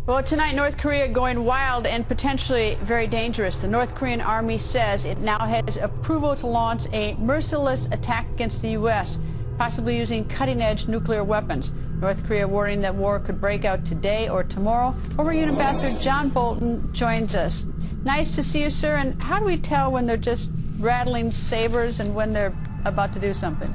Well, tonight, North Korea going wild and potentially very dangerous. The North Korean army says it now has approval to launch a merciless attack against the U.S., possibly using cutting-edge nuclear weapons. North Korea warning that war could break out today or tomorrow. Overview Ambassador John Bolton joins us. Nice to see you, sir. And how do we tell when they're just rattling sabers and when they're about to do something?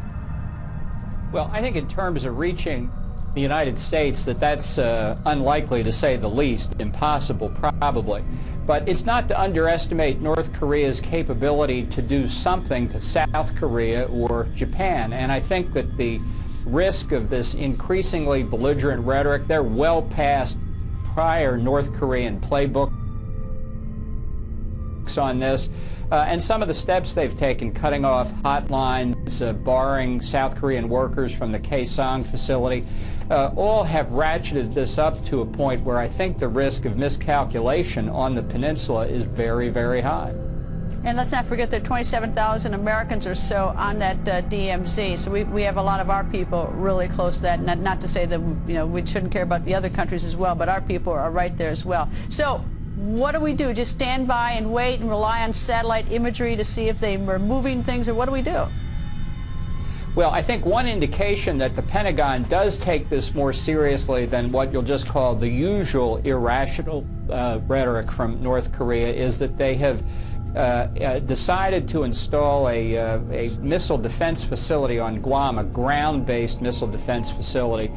Well, I think in terms of reaching the United States, that's unlikely to say the least, impossible probably. But it's not to underestimate North Korea's capability to do something to South Korea or Japan. And I think that the risk of this increasingly belligerent rhetoric, they're well past prior North Korean playbook on this, and some of the steps they've taken, cutting off hotlines, barring South Korean workers from the Kaesong facility, all have ratcheted this up to a point where I think the risk of miscalculation on the peninsula is very, very high. And let's not forget that 27,000 Americans or so on that DMZ. So we have a lot of our people really close to that. Not to say that we shouldn't care about the other countries as well, but our people are right there as well. So what do we do? Just stand by and wait and rely on satellite imagery to see if they are moving things, or what do we do? Well, I think one indication that the Pentagon does take this more seriously than what you'll just call the usual irrational rhetoric from North Korea is that they have decided to install a missile defense facility on Guam, a ground-based missile defense facility,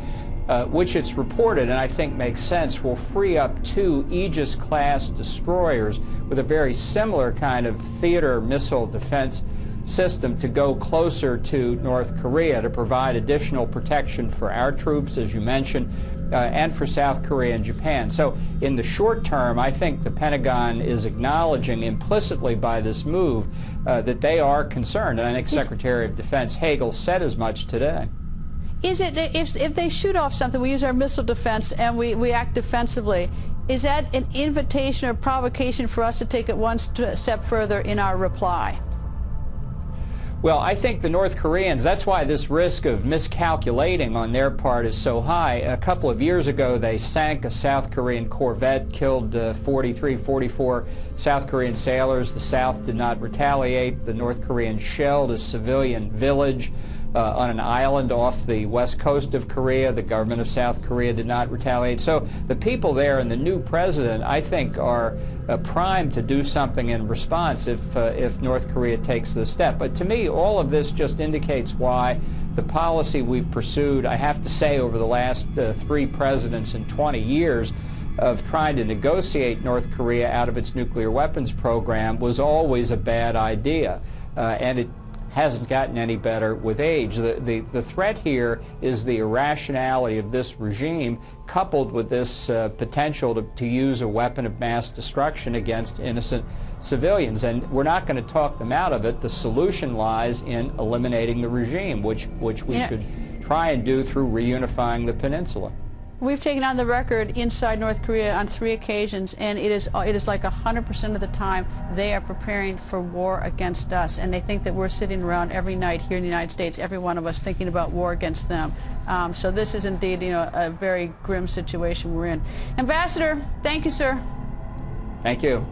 which it's reported, and I think makes sense, will free up 2 Aegis-class destroyers with a very similar kind of theater missile defense system to go closer to North Korea to provide additional protection for our troops, as you mentioned, and for South Korea and Japan. So in the short term, I think the Pentagon is acknowledging implicitly by this move that they are concerned, and I think Secretary of Defense Hagel said as much today. Is it, if they shoot off something, we use our missile defense and we act defensively, is that an invitation or provocation for us to take it one step further in our reply? Well, I think the North Koreans, that's why this risk of miscalculating on their part is so high. A couple of years ago, they sank a South Korean corvette, killed 43, 44 South Korean sailors. The South did not retaliate. The North Koreans shelled a civilian village on an island off the west coast of Korea. The government of South Korea did not retaliate. So the people there and the new president, I think, are primed to do something in response if North Korea takes this step. But to me, all of this just indicates why the policy we've pursued, I have to say, over the last 3 presidents in 20 years, of trying to negotiate North Korea out of its nuclear weapons program was always a bad idea. And it hasn't gotten any better with age. The threat here is the irrationality of this regime coupled with this potential to use a weapon of mass destruction against innocent civilians. And we're not going to talk them out of it. The solution lies in eliminating the regime, which we should try and do through reunifying the peninsula. We've taken on the record inside North Korea on 3 occasions, and it is like 100% of the time they are preparing for war against us, and they think that we're sitting around every night here in the United States, every one of us thinking about war against them. So this is indeed, a very grim situation we're in. Ambassador, thank you, sir. Thank you.